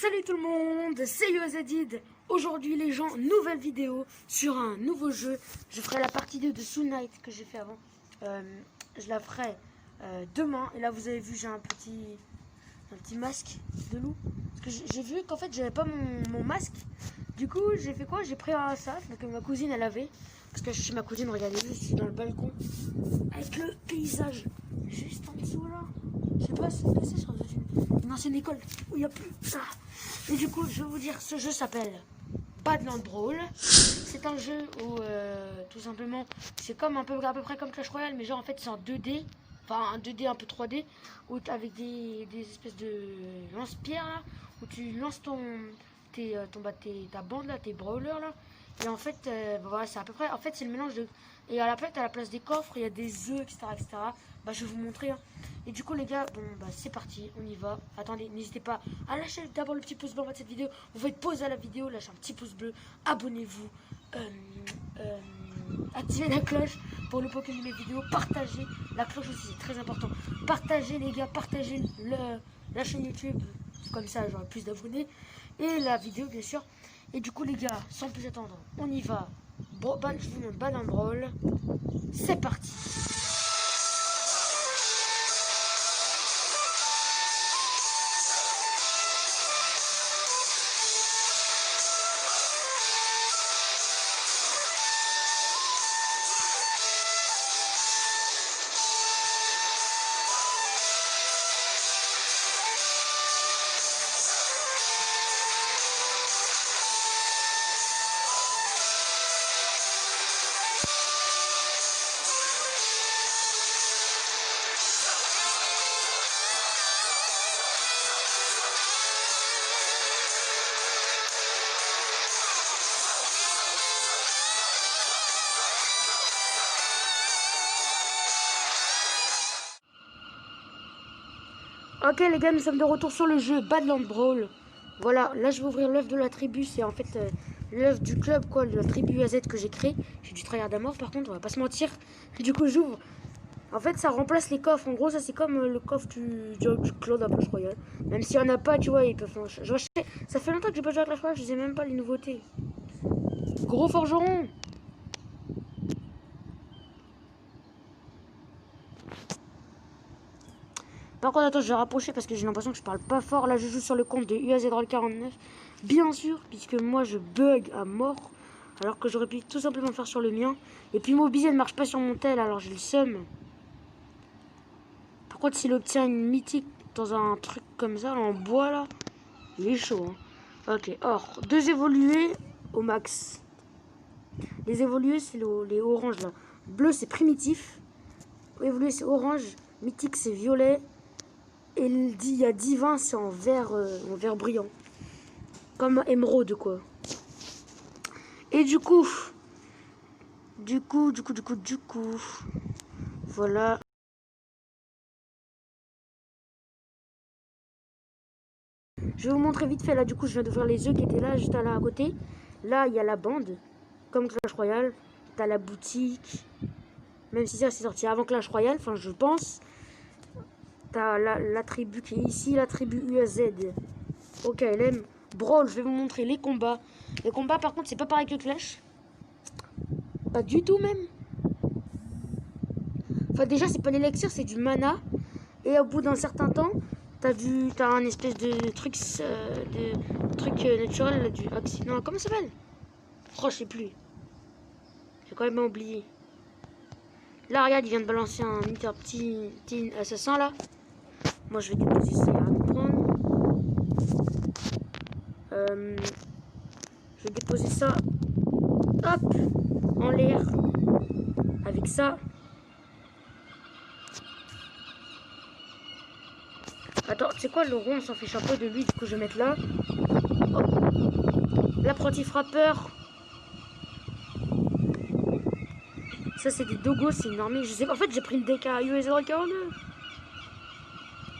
Salut tout le monde, c'est Yoazadid. Aujourd'hui les gens, nouvelle vidéo sur un nouveau jeu. Je ferai la partie 2 de Soul Knight que j'ai fait avant. Je la ferai demain. Et là vous avez vu j'ai un petit masque de loup. Parce que j'ai vu qu'en fait j'avais pas mon masque. Du coup j'ai fait quoi? J'ai pris un sac que ma cousine elle avait. Parce que chez ma cousine, regardez, je suis dans le balcon. Avec le paysage juste en dessous là. Je sais pas si c'est sur une ancienne école où il n'y a plus ça. Et du coup, je vais vous dire, ce jeu s'appelle Badland Brawl. C'est un jeu où, tout simplement, c'est comme à peu près comme Clash Royale, mais genre en fait c'est en 2D. Enfin, un 2D un peu 3D, où avec des espèces de lance-pierres là, où tu lances ta bande là, tes brawlers là. Et en fait, voilà, c'est à peu près, en fait c'est le mélange de... Et à la place des coffres, il y a des œufs, etc., etc. Bah, je vais vous montrer. Hein. Et du coup, les gars, bon, bah, c'est parti, on y va. Attendez, n'hésitez pas à lâcher d'abord le petit pouce bleu en bas de cette vidéo. Vous faites pause à la vidéo, lâchez un petit pouce bleu, abonnez-vous, activez la cloche pour ne pas aucune de mes vidéos, partagez. La cloche aussi, c'est très important. Partagez, les gars, partagez la chaîne YouTube, comme ça j'aurai plus d'abonnés. Et la vidéo, bien sûr. Et du coup, les gars, sans plus attendre, on y va. Bon, je vous montre Badland Brawl. C'est parti. Ok les gars, nous sommes de retour sur le jeu Badland Brawl. Voilà, là je vais ouvrir l'œuf de la tribu. C'est en fait l'œuf du club, quoi, de la tribu AZ que j'ai créé. J'ai du tryhard à mort par contre, on va pas se mentir. Et du coup j'ouvre. En fait ça remplace les coffres. En gros ça c'est comme le coffre du clan d'un Clash Royale. Même s'il y en a pas, tu vois, ils peuvent... Ça fait longtemps que j'ai pas joué à Clash Royale, je sais même pas les nouveautés. Gros forgeron. Par contre, attends, je vais rapprocher parce que j'ai l'impression que je parle pas fort. Là, je joue sur le compte de UAZRoll49. Bien sûr, puisque moi, je bug à mort. Alors que j'aurais pu tout simplement le faire sur le mien. Et puis, Mobizy, ne marche pas sur mon tel, alors j'ai le seum. Par contre, s'il obtient une mythique dans un truc comme ça, là, en bois, là, il est chaud. Hein. Ok, or, 2 évolués au max. Les évolués, c'est les oranges, là. Bleu, c'est primitif. Évolué, c'est orange. Mythique, c'est violet. Et il y a divin, c'est en vert brillant. Comme émeraude, quoi. Et du coup. Voilà. Je vais vous montrer vite fait. Là, du coup, je viens d'ouvrir les œufs qui étaient là, juste là à côté. Là, il y a la bande. Comme Clash Royale. T'as la boutique. Même si ça, c'est sorti avant Clash Royale. Enfin, je pense. T'as la tribu qui est ici. La tribu UAZ. Ok, LM. Brawl, je vais vous montrer les combats. Les combats, par contre, c'est pas pareil que Clash. Pas du tout, même. Enfin, déjà, c'est pas l'élixir, c'est du mana. Et au bout d'un certain temps, t'as un espèce de truc, naturel, du accident. Comment ça s'appelle? Oh, je sais plus. J'ai quand même oublié. Là, regarde, il vient de balancer un petit assassin, là. Moi, je vais déposer ça, il y a rien à prendre. Je vais déposer ça. Hop, en l'air. Avec ça. Attends, tu sais quoi, le rond, on s'en fiche un peu de lui, du coup, je vais mettre là. L'apprenti frappeur. Ça, c'est des dogos, c'est une armée. Je sais pas, en fait, j'ai pris le deck à UAZRoll49.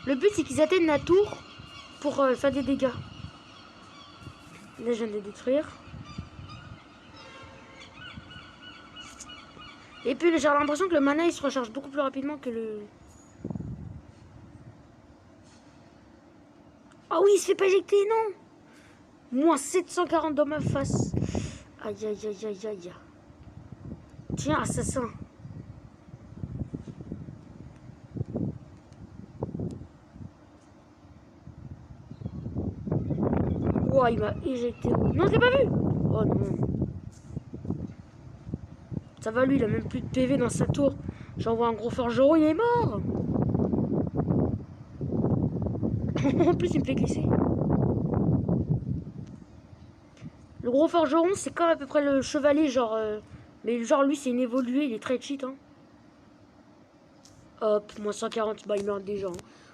Le but, c'est qu'ils atteignent la tour pour faire des dégâts. Là, je viens de les détruire. Et puis, j'ai l'impression que le mana, il se recharge beaucoup plus rapidement que le... Oh oui, il se fait pas éjecter, non. Moins 740 dans ma face. Aïe, aïe, aïe, aïe, aïe. Tiens, assassin. Oh, il m'a éjecté. Non, je l'ai pas vu. Oh non. Ça va, lui, il a même plus de PV dans sa tour. J'envoie un gros forgeron, il est mort. En plus, il me fait glisser. Le gros forgeron, c'est comme à peu près le chevalier, genre... mais genre, lui, c'est une évoluée, il est très cheat. Hein. Hop, moins 140, bah il meurt déjà. Hein.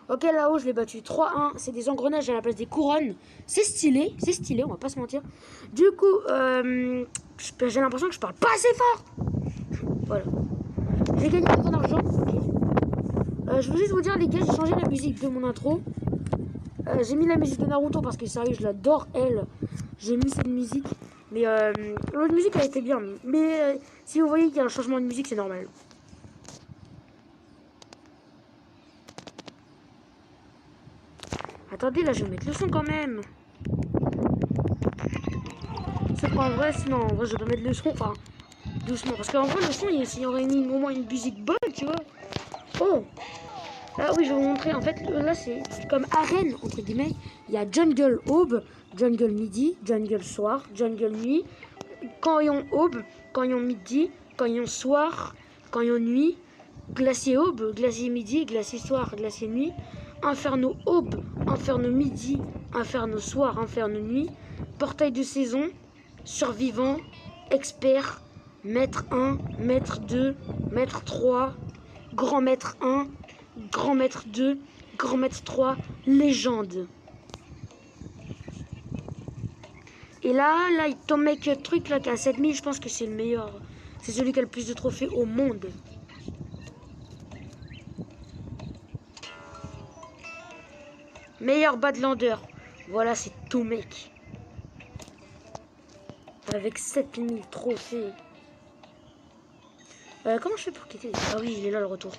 Ok, là-haut, je l'ai battu 3-1. C'est des engrenages à la place des couronnes. C'est stylé, on va pas se mentir. Du coup, j'ai l'impression que je parle pas assez fort. Voilà. J'ai gagné un peu d'argent. Okay. Je veux juste vous dire, les gars, j'ai changé la musique de mon intro. J'ai mis la musique de Naruto parce que sérieux, je l'adore, elle. J'ai mis cette musique. Mais l'autre musique, elle était bien. Mais si vous voyez qu'il y a un changement de musique, c'est normal. Attendez, là, je vais mettre le son quand même. C'est pas en vrai, sinon, en vrai, je vais mettre le son, enfin, doucement. Parce qu'en vrai, le son, il y aurait au moins une musique bonne, tu vois. Oh! Là, oui, je vais vous montrer. En fait, là, c'est comme arène, entre guillemets. Il y a jungle aube, jungle midi, jungle soir, jungle nuit. Canyon aube, canyon midi, canyon soir, canyon nuit. Glacier aube, glacier midi, glacier soir, glacier nuit. Inferno aube, inferno midi, inferno soir, inferno nuit. Portail de saison, survivant, expert, maître 1, maître 2, maître 3, grand maître 1, grand maître 2, grand maître 3, légende. Et là, ton mec truc là qui a 7000, je pense que c'est le meilleur. C'est celui qui a le plus de trophées au monde. Meilleur badlander. Voilà, c'est tout mec. Avec 7000 trophées. Comment je fais pour quitter? Ah oui, il est là le retour.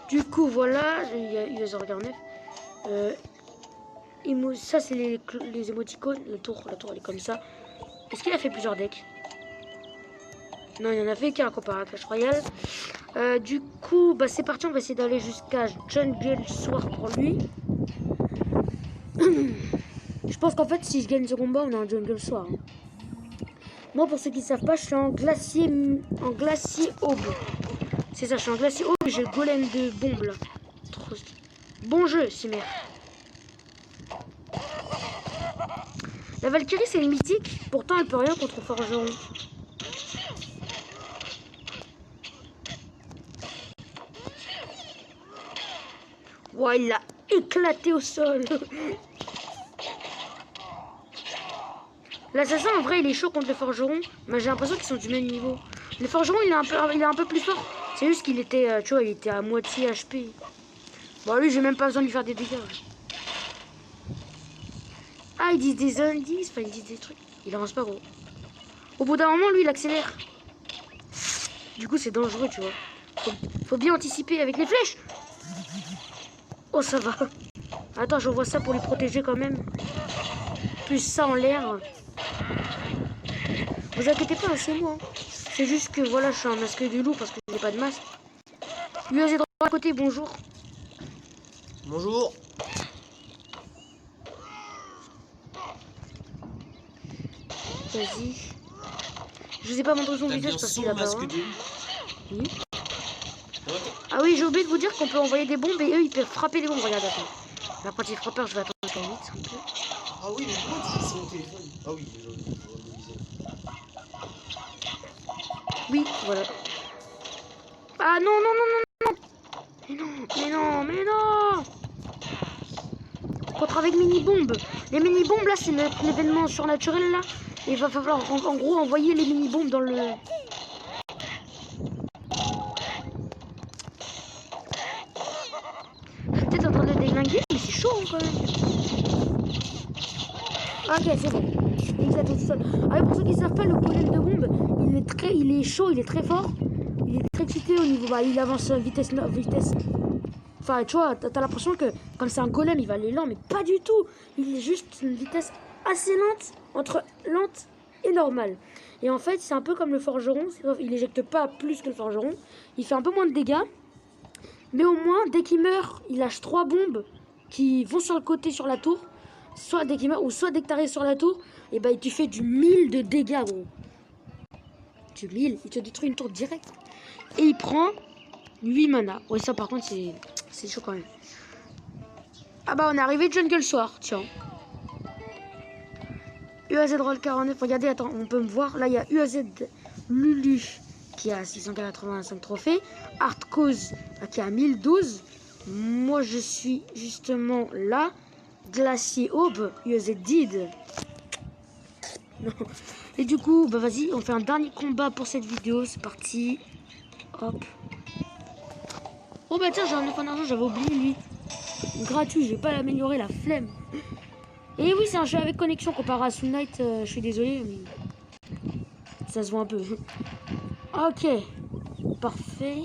Du coup, voilà, il y a les organes neufs. Ça, c'est les émoticônes. La tour, elle est comme ça. Est-ce qu'il a fait plusieurs decks? Non, il en a fait qu'un comparé à Clash Royale. Du coup, bah, c'est parti. On va essayer d'aller jusqu'à Jungle Soir pour lui. Je pense qu'en fait, si je gagne ce combat, on a un Jungle Soir. Hein. Moi, pour ceux qui ne savent pas, je suis en glacier aube. C'est ça, je suis en glacier aube et j'ai le golem de bombe là. Bon jeu, Cimer. La Valkyrie, c'est une mythique. Pourtant, elle peut rien contre Forgeron. Ouais, il l'a éclaté au sol. L'assassin, en vrai, il est chaud contre le forgeron. Mais j'ai l'impression qu'ils sont du même niveau. Le forgeron, il est un peu plus fort. C'est juste qu'il était, tu vois, il était à moitié HP. Bon, lui, j'ai même pas besoin de lui faire des dégâts. Ah, ils disent des indices, enfin, ils disent des trucs. Il avance pas, gros. Au bout d'un moment, lui, il accélère. Du coup, c'est dangereux, tu vois. Faut bien anticiper avec les flèches. Oh, ça va. Attends, je vois ça pour les protéger quand même. Plus ça en l'air. Vous inquiétez pas, c'est moi. C'est juste que voilà, je suis un masque de loup parce que j'ai pas de masque. UAZ droit à côté, bonjour. Bonjour. Vas-y. Je vous ai pas montré son visage parce qu'il a pas. Oui. Ah oui, j'ai oublié de vous dire qu'on peut envoyer des bombes et eux ils peuvent frapper les bombes. Regardez, attends. La partie frappeur, je vais attendre très vite. Un peu. Ah oui, mais pourquoi c'est mon téléphone? Ah oui, oui, voilà. Ah non, non, non, non, non. Mais non, mais non, mais non. Contre avec mini-bombes. Les mini-bombes là, c'est l'événement surnaturel là. Et il va falloir en gros envoyer les mini-bombes dans le... Je suis peut-être en train de déglinguer, mais c'est chaud hein, quand même. Ok, c'est bon. Éclate au sol. Ah, pour ceux qui ne savent pas, le golem de bombe, il est chaud, il est très fort. Il est très cheaté au niveau... Bah, il avance vitesse Enfin, tu vois, t'as l'impression que comme c'est un golem, il va aller lent, mais pas du tout. Il est juste une vitesse assez lente, entre lente et normale. Et en fait, c'est un peu comme le forgeron. Il éjecte pas plus que le forgeron. Il fait un peu moins de dégâts. Mais au moins, dès qu'il meurt, il lâche 3 bombes qui vont sur le côté, sur la tour. Soit dès qu'il meurt, ou soit dès que t'arrives sur la tour, et ben il te fait du 1000 de dégâts, gros. Du 1000, il te détruit une tour direct. Et il prend 8 mana. Ouais, ça par contre, c'est chaud quand même. Ah bah, on est arrivé Jungle Soir, tiens. UAZ Roll 49, regardez, attends, on peut me voir. Là, il y a UAZ Lulu qui a 685 trophées. Art Cause qui a 1012. Moi, je suis justement là. Glacier Aube, UAZ Did. Et du coup, bah vas-y, on fait un dernier combat pour cette vidéo. C'est parti. Hop. Oh bah tiens, j'ai un enfant d'argent, j'avais oublié lui. Gratuit, je vais pas l'améliorer, la flemme. Et oui, c'est un jeu avec connexion comparé à Soul Knight. Je suis désolé, mais ça se voit un peu. Ok, parfait.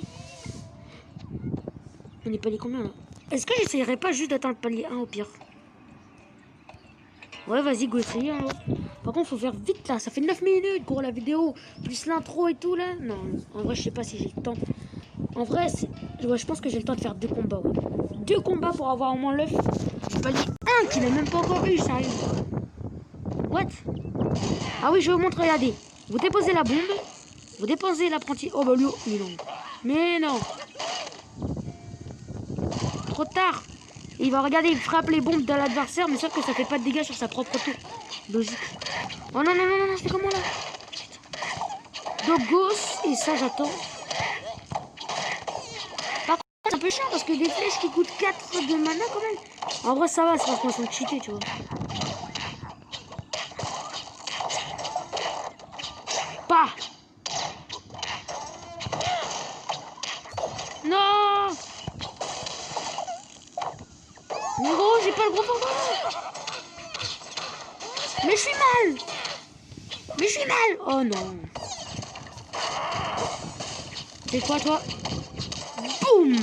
On est palier combien là? Est-ce que j'essayerais pas juste d'atteindre palier 1 au pire? Ouais, vas-y, go essayer. Hein. Par contre, faut faire vite là. Ça fait 9 minutes, gros, la vidéo. Plus l'intro et tout là. Non, en vrai, je sais pas si j'ai le temps. En vrai, ouais, je pense que j'ai le temps de faire 2 combats. Ouais. 2 combats pour avoir au moins l'œuf. J'ai palier 1 qu'il n'a même pas encore eu, sérieux. What? Ah oui, je vous montre, regardez. Vous déposez la bombe. Vous déposez l'apprenti. Oh bah lui, mais non. Mais non. Trop tard. Et il va regarder, il frappe les bombes de l'adversaire, mais sauf que ça fait pas de dégâts sur sa propre tour. Logique. Oh non, non, non, non, non, je fais comment là? Dogos, et ça j'attends. Par contre, c'est un peu chiant parce que des flèches qui coûtent 4 de mana quand même. En vrai, ça va, c'est parce qu'on sont cheatés, tu vois. Pas. Non. Mais gros, j'ai pas le gros format. Mais je suis mal. Mais je suis mal. Oh non. C'est quoi toi? Boum.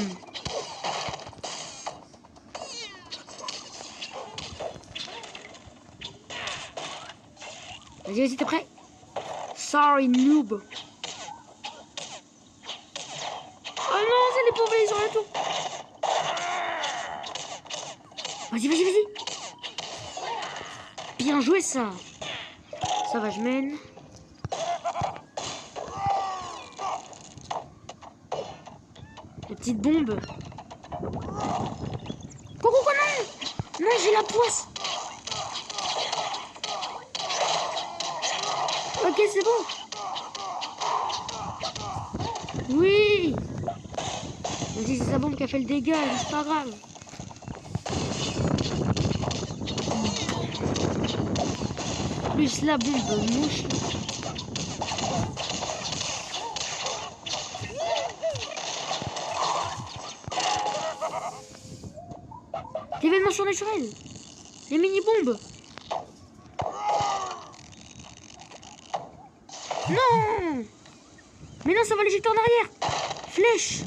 Vas-y, vas-y, t'es prêt? Sorry, noob. Oh non, c'est les pauvres, ils ont un tour. Vas-y, vas-y, vas-y. Bien joué, ça. Ça va, je mène. Les petites bombes. Coucou, non. Non, j'ai la poisse. Ok, c'est bon. Oui. Vas-y, c'est sa bombe qui a fait le dégât, c'est pas grave. Plus la bombe mouche. L'événement surnaturel. Les mini-bombes. Non. Mais non, ça va l'éjecter en arrière. Flèche.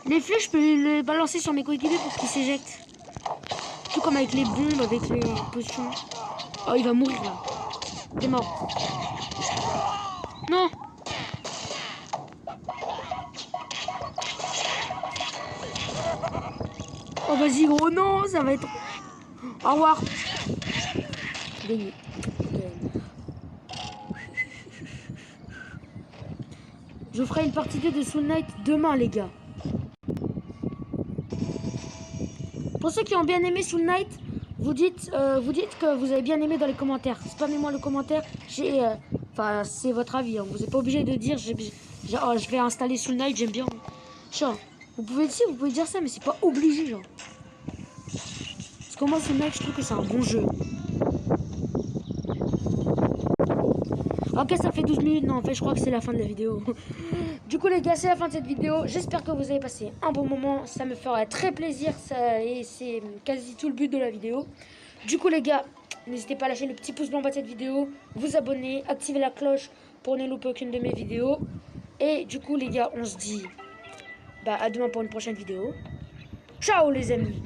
Les flèches, je peux les balancer sur mes coéquipiers pour qu'ils s'éjectent. Tout comme avec les bombes, avec les potions. Oh, il va mourir là. T'es mort. Non. Oh, vas-y, gros. Non, ça va être... Au revoir. Gagné. Je ferai une partie 2 de Soul Knight demain, les gars. Pour ceux qui ont bien aimé Soul Knight, vous dites que vous avez bien aimé dans les commentaires. Spammez-moi le commentaire. Enfin, c'est votre avis. Hein. Vous n'êtes pas obligé de dire je vais installer Soul Knight, j'aime bien. Genre, vous pouvez dire ça, mais c'est pas obligé, genre. Parce que moi, Soul Knight, je trouve que c'est un bon jeu. Ok, ça fait 12 minutes. Non, en fait, je crois que c'est la fin de la vidéo. Du coup, les gars, c'est la fin de cette vidéo. J'espère que vous avez passé un bon moment. Ça me fera très plaisir. Et c'est quasi tout le but de la vidéo. Du coup, les gars, n'hésitez pas à lâcher le petit pouce bleu en bas de cette vidéo. Vous abonner, activer la cloche pour ne louper aucune de mes vidéos. Et du coup, les gars, on se dit à demain pour une prochaine vidéo. Ciao les amis.